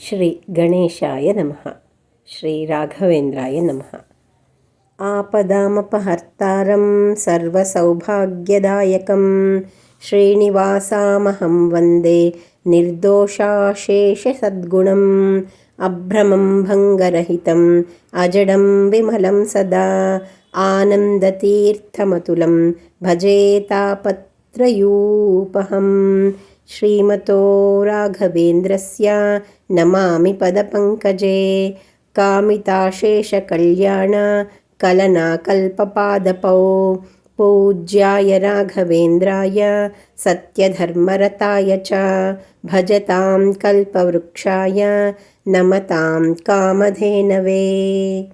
ಶ್ರೀ ಗಣೇಶಾಯ ನಮಃ. ಶ್ರೀ ರಾಘವೇಂದ್ರಾಯ ನಮಃ. ಆಪದಾಮಪಹರ್ತಾರಂ ಸರ್ವಸೌಭಾಗ್ಯದಾಯಕಂ ಶ್ರೀನಿವಾಸಾಮಹಂ ವಂದೇ ನಿರ್ದೋಷಾಶೇಷಸದ್ಗುಣಂ ಅಭ್ರಮಂ ಭಂಗರಹಿತಂ ಅಜಡಂ ವಿಮಲಂ ಸದಾ ಆನಂದತೀರ್ಥಮತುಲಂ ಭಜೇ ತಾಪತ್ರಯೂಪಹಂ. ಶ್ರೀಮತೋ ರಾಘವೇಂದ್ರಸ್ಯ ನಮಾಮಿ ಪದಪಂಕಜೇ ಕಾಮಿತಾಶೇಷಕಲ್ಯಾಣ ಕಲನಾಕಲ್ಪಪಾದಪೌ ಪೂಜ್ಯಾಯ ರಾಘವೇಂದ್ರಾಯ ಸತ್ಯಧರ್ಮರತಾಯ ಚ ಭಜತಾಂ ಕಲ್ಪವೃಕ್ಷಾಯ ನಮತಾಂ ಕಾಮಧೇನವೇ.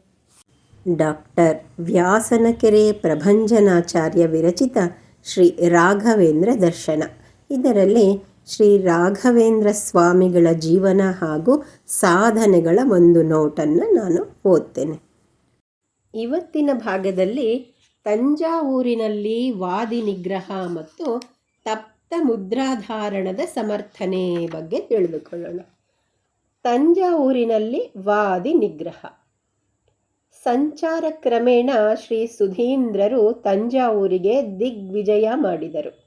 ಡಾಕ್ಟರ್ ವ್ಯಾಸನಕೆರೆ ಪ್ರಭಂಜನಾಚಾರ್ಯ ವಿರಚಿತ ಶ್ರೀ ರಾಘವೇಂದ್ರ ದರ್ಶನ. ಇದರಲ್ಲಿ ಶ್ರೀ ರಾಘವೇಂದ್ರ ಸ್ವಾಮಿಗಳ ಜೀವನ ಹಾಗೂ ಸಾಧನೆಗಳ ಒಂದು ನೋಟನ್ನು ನಾನು ಓದ್ತೇನೆ. ಇವತ್ತಿನ ಭಾಗದಲ್ಲಿ ತಂಜಾವೂರಿನಲ್ಲಿ ವಾದಿ ನಿಗ್ರಹ ಮತ್ತು ತಪ್ತ ಮುದ್ರಾಧಾರಣದ ಸಮರ್ಥನೆ ಬಗ್ಗೆ ತಿಳಿದುಕೊಳ್ಳೋಣ. ತಂಜಾವೂರಿನಲ್ಲಿ ವಾದಿ ನಿಗ್ರಹ. ಸಂಚಾರ ಕ್ರಮೇಣ ಶ್ರೀ ಸುಧೀಂದ್ರರು ತಂಜಾವೂರಿಗೆ ದಿಗ್ವಿಜಯ ಮಾಡಿದರು.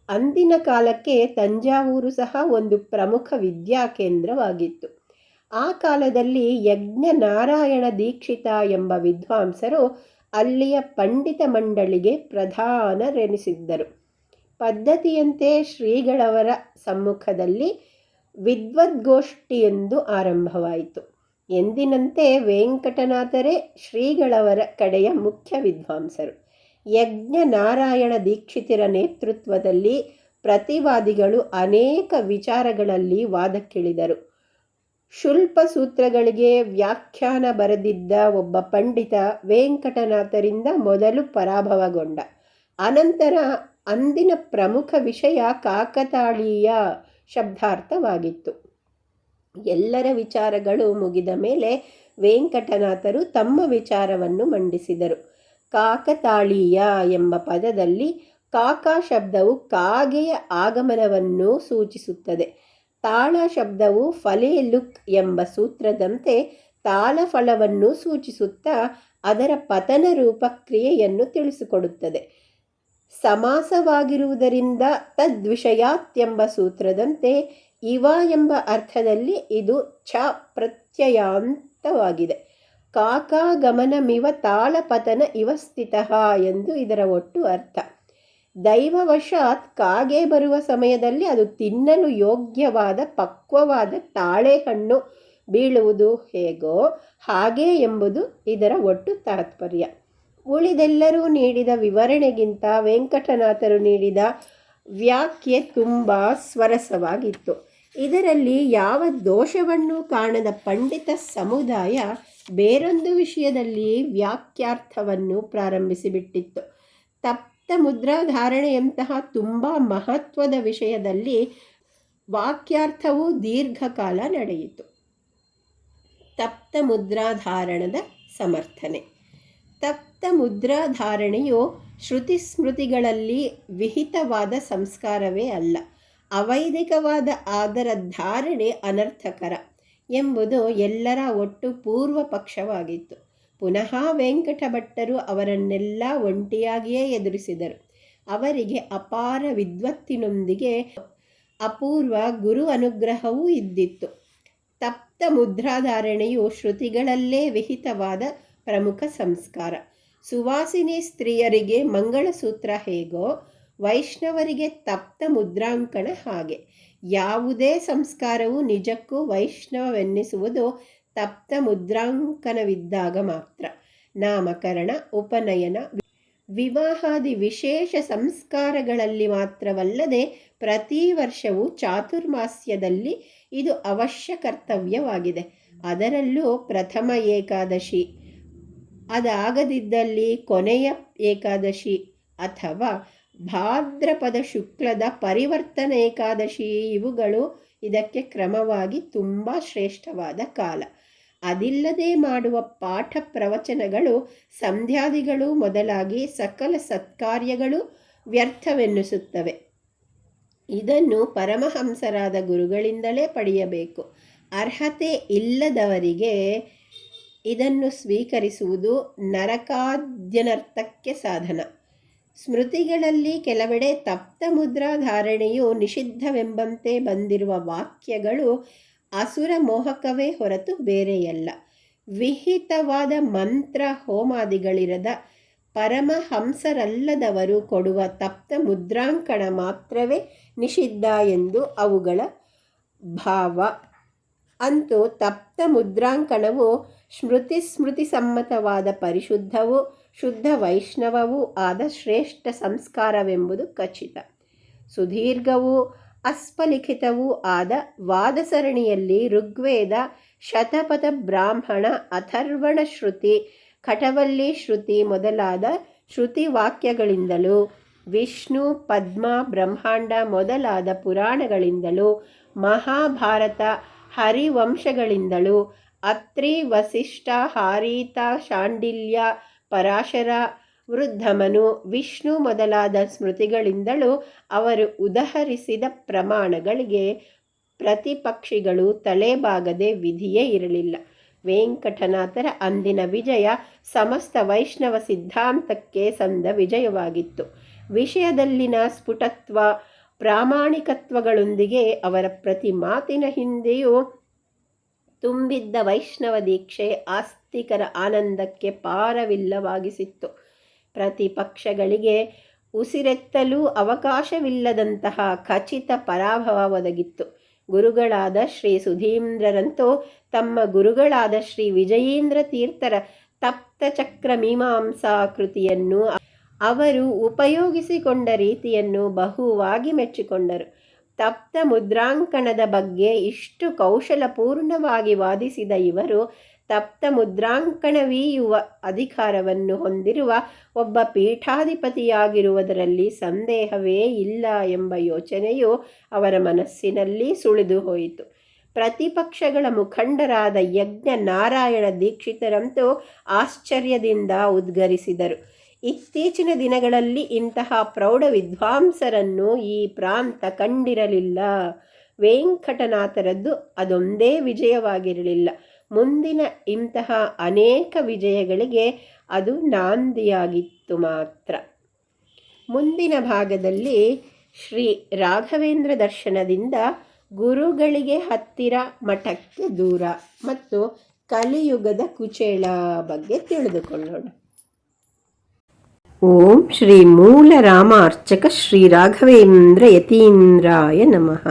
ಅಂದಿನ ಕಾಲಕ್ಕೆ ತಂಜಾವೂರು ಸಹ ಒಂದು ಪ್ರಮುಖ ವಿದ್ಯಾಕೇಂದ್ರವಾಗಿತ್ತು. ಆ ಕಾಲದಲ್ಲಿ ಯಜ್ಞನಾರಾಯಣ ದೀಕ್ಷಿತ ಎಂಬ ವಿದ್ವಾಂಸರು ಅಲ್ಲಿಯ ಪಂಡಿತ ಮಂಡಳಿಗೆ ಪ್ರಧಾನರೆನಿಸಿದ್ದರು. ಪದ್ಧತಿಯಂತೆ ಶ್ರೀಗಳವರ ಸಮ್ಮುಖದಲ್ಲಿ ವಿದ್ವದ್ಗೋಷ್ಠಿಯೊಂದು ಆರಂಭವಾಯಿತು. ಎಂದಿನಂತೆ ವೆಂಕಟನಾಥರೇ ಶ್ರೀಗಳವರ ಕಡೆಯ ಮುಖ್ಯ ವಿದ್ವಾಂಸರು. ಯಜ್ಞನಾರಾಯಣ ದೀಕ್ಷಿತರ ನೇತೃತ್ವದಲ್ಲಿ ಪ್ರತಿವಾದಿಗಳು ಅನೇಕ ವಿಚಾರಗಳಲ್ಲಿ ವಾದಕ್ಕಿಳಿದರು. ಶುಲ್ಪ ಸೂತ್ರಗಳಿಗೆ ವ್ಯಾಖ್ಯಾನ ಬರೆದಿದ್ದ ಒಬ್ಬ ಪಂಡಿತ ವೆಂಕಟನಾಥರಿಂದ ಮೊದಲು ಪರಾಭವಗೊಂಡ. ಅನಂತರ ಅಂದಿನ ಪ್ರಮುಖ ವಿಷಯ ಕಾಕತಾಳೀಯ ಶಬ್ದಾರ್ಥವಾಗಿತ್ತು. ಎಲ್ಲರ ವಿಚಾರಗಳು ಮುಗಿದ ಮೇಲೆ ವೆಂಕಟನಾಥರು ತಮ್ಮ ವಿಚಾರವನ್ನು ಮಂಡಿಸಿದರು. ಕಾಕತಾಳೀಯ ಎಂಬ ಪದದಲ್ಲಿ ಕಾಕ ಶಬ್ದವು ಕಾಗೆಯ ಆಗಮನವನ್ನು ಸೂಚಿಸುತ್ತದೆ. ತಾಳ ಶಬ್ದವು ಫಲೇ ಲುಕ್ ಎಂಬ ಸೂತ್ರದಂತೆ ತಾಳಫಲವನ್ನು ಸೂಚಿಸುತ್ತಾ ಅದರ ಪತನ ರೂಪ ಕ್ರಿಯೆಯನ್ನು ತಿಳಿಸಿಕೊಡುತ್ತದೆ. ಸಮಾಸವಾಗಿರುವುದರಿಂದ ತದ್ವಿಷಯಾತ್ ಎಂಬ ಸೂತ್ರದಂತೆ ಇವ ಎಂಬ ಅರ್ಥದಲ್ಲಿ ಇದು ಛ ಪ್ರತ್ಯಯಾಂತವಾಗಿದೆ. ಕಾಕಾಗಮನಮಿವ ತಾಳಪತನ ಇವ ಸ್ಥಿತಃ ಎಂದು ಇದರ ಒಟ್ಟು ಅರ್ಥ. ದೈವವಶಾತ್ ಕಾಗೆ ಬರುವ ಸಮಯದಲ್ಲಿ ಅದು ತಿನ್ನಲು ಯೋಗ್ಯವಾದ ಪಕ್ವವಾದ ತಾಳೆಹಣ್ಣು ಬೀಳುವುದು ಹೇಗೋ ಹಾಗೆ ಎಂಬುದು ಇದರ ಒಟ್ಟು ತಾತ್ಪರ್ಯ. ಉಳಿದೆಲ್ಲರೂ ನೀಡಿದ ವಿವರಣೆಗಿಂತ ವೆಂಕಟನಾಥರು ನೀಡಿದ ವ್ಯಾಖ್ಯೆ ತುಂಬ ಸ್ವರಸವಾಗಿತ್ತು. ಇದರಲ್ಲಿ ಯಾವ ದೋಷವನ್ನು ಕಾಣದ ಪಂಡಿತ ಸಮುದಾಯ ಬೇರೊಂದು ವಿಷಯದಲ್ಲಿ ವ್ಯಾಖ್ಯಾರ್ಥವನ್ನು ಪ್ರಾರಂಭಿಸಿಬಿಟ್ಟಿತ್ತು. ತಪ್ತ ಮುದ್ರಾಧಾರಣೆಯಂತಹ ತುಂಬ ಮಹತ್ವದ ವಿಷಯದಲ್ಲಿ ವಾಕ್ಯಾರ್ಥವು ದೀರ್ಘಕಾಲ ನಡೆಯಿತು. ತಪ್ತ ಮುದ್ರಾಧಾರಣದ ಸಮರ್ಥನೆ. ತಪ್ತ ಮುದ್ರಾಧಾರಣೆಯು ಶ್ರುತಿ ಸ್ಮೃತಿಗಳಲ್ಲಿ ವಿಹಿತವಾದ ಸಂಸ್ಕಾರವೇ ಅಲ್ಲ. ಅವೈದಿಕವಾದ ಅದರ ಧಾರಣೆ ಅನರ್ಥಕರ ಎಂಬುದು ಎಲ್ಲರ ಒಟ್ಟು ಪೂರ್ವ ಪಕ್ಷವಾಗಿತ್ತು. ಪುನಃ ವೆಂಕಟ ಭಟ್ಟರು ಅವರನ್ನೆಲ್ಲ ಒಂಟಿಯಾಗಿಯೇ ಎದುರಿಸಿದರು. ಅವರಿಗೆ ಅಪಾರ ವಿದ್ವತ್ತಿನೊಂದಿಗೆ ಅಪೂರ್ವ ಗುರು ಅನುಗ್ರಹವೂ ಇದ್ದಿತ್ತು. ತಪ್ತ ಮುದ್ರಾಧಾರಣೆಯು ಶ್ರುತಿಗಳಲ್ಲೇ ವಿಹಿತವಾದ ಪ್ರಮುಖ ಸಂಸ್ಕಾರ. ಸುವಾಸಿನಿ ಸ್ತ್ರೀಯರಿಗೆ ಮಂಗಳಸೂತ್ರ ಹೇಗೋ ವೈಷ್ಣವರಿಗೆ ತಪ್ತ ಮುದ್ರಾಂಕಣ ಹಾಗೆ. ಯಾವುದೇ ಸಂಸ್ಕಾರವು ನಿಜಕ್ಕೂ ವೈಷ್ಣವವೆನ್ನಿಸುವುದು ತಪ್ತ ಮುದ್ರಾಂಕನವಿದ್ದಾಗ ಮಾತ್ರ. ನಾಮಕರಣ, ಉಪನಯನ, ವಿವಾಹಾದಿ ವಿಶೇಷ ಸಂಸ್ಕಾರಗಳಲ್ಲಿ ಮಾತ್ರವಲ್ಲದೆ ಪ್ರತಿ ವರ್ಷವೂ ಚಾತುರ್ಮಾಸ್ಯದಲ್ಲಿ ಇದು ಅವಶ್ಯ ಕರ್ತವ್ಯವಾಗಿದೆ. ಅದರಲ್ಲೂ ಪ್ರಥಮ ಏಕಾದಶಿ, ಅದಾಗದಿದ್ದಲ್ಲಿ ಕೊನೆಯ ಏಕಾದಶಿ ಅಥವಾ ಭಾದ್ರಪದ ಶುಕ್ಲದ ಪರಿವರ್ತನ ಏಕಾದಶಿ, ಇವುಗಳು ಇದಕ್ಕೆ ಕ್ರಮವಾಗಿ ತುಂಬ ಶ್ರೇಷ್ಠವಾದ ಕಾಲ. ಅದಿಲ್ಲದೆ ಮಾಡುವ ಪಾಠ ಪ್ರವಚನಗಳು, ಸಂಧ್ಯಾದಿಗಳು ಮೊದಲಾಗಿ ಸಕಲ ಸತ್ಕಾರ್ಯಗಳು ವ್ಯರ್ಥವೆನ್ನಿಸುತ್ತವೆ. ಇದನ್ನು ಪರಮಹಂಸರಾದ ಗುರುಗಳಿಂದಲೇ ಪಡೆಯಬೇಕು. ಅರ್ಹತೆ ಇಲ್ಲದವರಿಗೆ ಇದನ್ನು ಸ್ವೀಕರಿಸುವುದು ನರಕಾದ್ಯನರ್ಥಕ್ಕೆ ಸಾಧನ. ಸ್ಮೃತಿಗಳಲ್ಲಿ ಕೆಲವೆಡೆ ತಪ್ತ ಮುದ್ರಾ ಧಾರಣೆಯು ನಿಷಿದ್ಧವೆಂಬಂತೆ ಬಂದಿರುವ ವಾಕ್ಯಗಳು ಅಸುರ ಮೋಹಕವೇ ಹೊರತು ಬೇರೆಯಲ್ಲ. ವಿಹಿತವಾದ ಮಂತ್ರ ಹೋಮಾದಿಗಳಿರದ ಪರಮಹಂಸರಲ್ಲದವರು ಕೊಡುವ ತಪ್ತ ಮುದ್ರಾಂಕಣ ಮಾತ್ರವೇ ನಿಷಿದ್ಧ ಎಂದು ಅವುಗಳ ಭಾವ. ಅಂತೂ ತಪ್ತ ಮುದ್ರಾಂಕಣವು ಸ್ಮೃತಿ ಸಮ್ಮತವಾದ ಪರಿಶುದ್ಧವೂ ಶುದ್ಧ ವೈಷ್ಣವವೂ ಆದ ಶ್ರೇಷ್ಠ ಸಂಸ್ಕಾರವೆಂಬುದು ಖಚಿತ. ಸುದೀರ್ಘವೂ ಅಸ್ಫಲಿಖಿತವೂ ಆದ ವಾದಸರಣಿಯಲ್ಲಿ ಋಗ್ವೇದ, ಶತಪಥ ಬ್ರಾಹ್ಮಣ, ಅಥರ್ವಣ ಶ್ರುತಿ, ಕಠವಲ್ಲಿ ಶ್ರುತಿ ಮೊದಲಾದ ಶ್ರುತಿ ವಾಕ್ಯಗಳಿಂದಲೂ ವಿಷ್ಣು, ಪದ್ಮ, ಬ್ರಹ್ಮಾಂಡ ಮೊದಲಾದ ಪುರಾಣಗಳಿಂದಲೂ ಮಹಾಭಾರತ, ಹರಿವಂಶಗಳಿಂದಲೂ ಅತ್ರಿ, ವಸಿಷ್ಠ, ಹಾರೀತ, ಶಾಂಡಿಲ್ಯ, ಪರಾಶರ, ವೃದ್ಧಮನು, ವಿಷ್ಣು ಮೊದಲಾದ ಸ್ಮೃತಿಗಳಿಂದಲೂ ಅವರು ಉದಹರಿಸಿದ ಪ್ರಮಾಣಗಳಿಗೆ ಪ್ರತಿಪಕ್ಷಿಗಳು ತಲೆಬಾಗದೆ ವಿಧಿಯೇ ಇರಲಿಲ್ಲ. ವೆಂಕಟನಾಥರ ಅಂದಿನ ವಿಜಯ ಸಮಸ್ತ ವೈಷ್ಣವ ಸಿದ್ಧಾಂತಕ್ಕೆ ಸಂದ ವಿಜಯವಾಗಿತ್ತು. ವಿಷಯದಲ್ಲಿನ ಸ್ಫುಟತ್ವ, ಪ್ರಾಮಾಣಿಕತ್ವಗಳೊಂದಿಗೆ ಅವರ ಪ್ರತಿ ಮಾತಿನ ಹಿಂದೆಯೂ ತುಂಬಿದ್ದ ವೈಷ್ಣವ ದೀಕ್ಷೆ ಆಸ್ತಿಕರ ಆನಂದಕ್ಕೆ ಪಾರವಿಲ್ಲವಾಗಿಸಿತ್ತು. ಪ್ರತಿಪಕ್ಷಗಳಿಗೆ ಉಸಿರೆತ್ತಲೂ ಅವಕಾಶವಿಲ್ಲದಂತಹ ಖಚಿತ ಪರಾಭವ ಒದಗಿತ್ತು. ಗುರುಗಳಾದ ಶ್ರೀ ಸುಧೀಂದ್ರರಂತೂ ತಮ್ಮ ಗುರುಗಳಾದ ಶ್ರೀ ವಿಜಯೇಂದ್ರ ತೀರ್ಥರ ತಪ್ತಚಕ್ರ ಮೀಮಾಂಸಾ ಕೃತಿಯನ್ನು ಅವರು ಉಪಯೋಗಿಸಿಕೊಂಡ ರೀತಿಯನ್ನು ಬಹುವಾಗಿ ಮೆಚ್ಚಿಕೊಂಡರು. ತಪ್ತ ಮುದ್ರಾಂಕಣದ ಬಗ್ಗೆ ಇಷ್ಟು ಕೌಶಲಪೂರ್ಣವಾಗಿ ವಾದಿಸಿದ ಇವರು ತಪ್ತ ಮುದ್ರಾಂಕಣವೀಯುವ ಅಧಿಕಾರವನ್ನು ಹೊಂದಿರುವ ಒಬ್ಬ ಪೀಠಾಧಿಪತಿಯಾಗಿರುವುದರಲ್ಲಿ ಸಂದೇಹವೇ ಇಲ್ಲ ಎಂಬ ಯೋಚನೆಯು ಅವರ ಮನಸ್ಸಿನಲ್ಲಿ ಸುಳಿದು ಹೋಯಿತು. ಪ್ರತಿಪಕ್ಷಗಳ ಮುಖಂಡರಾದ ಯಜ್ಞ ನಾರಾಯಣ ದೀಕ್ಷಿತರಂತೂ ಆಶ್ಚರ್ಯದಿಂದ ಉದ್ಗರಿಸಿದರು. ಇತ್ತೀಚಿನ ದಿನಗಳಲ್ಲಿ ಇಂತಹ ಪ್ರೌಢ ವಿದ್ವಾಂಸರನ್ನು ಈ ಪ್ರಾಂತ ಕಂಡಿರಲಿಲ್ಲ. ವೆಂಕಟನಾಥರದ್ದು ಅದೊಂದೇ ವಿಜಯವಾಗಿರಲಿಲ್ಲ, ಮುಂದಿನ ಇಂತಹ ಅನೇಕ ವಿಜಯಗಳಿಗೆ ಅದು ನಾಂದಿಯಾಗಿತ್ತು ಮಾತ್ರ. ಮುಂದಿನ ಭಾಗದಲ್ಲಿ ಶ್ರೀ ರಾಘವೇಂದ್ರ ದರ್ಶನದಿಂದ ಗುರುಗಳಿಗೆ ಹತ್ತಿರ, ಮಠಕ್ಕೆ ದೂರ ಮತ್ತು ಕಲಿಯುಗದ ಕುಚೇಳ ಬಗ್ಗೆ ತಿಳಿದುಕೊಳ್ಳೋಣ. ಓಂ ಶ್ರೀ ಮೂಲ ರಾಮ ಅರ್ಚಕ ಶ್ರೀ ರಾಘವೇಂದ್ರ ಯತೀಂದ್ರಾಯ ನಮಃ.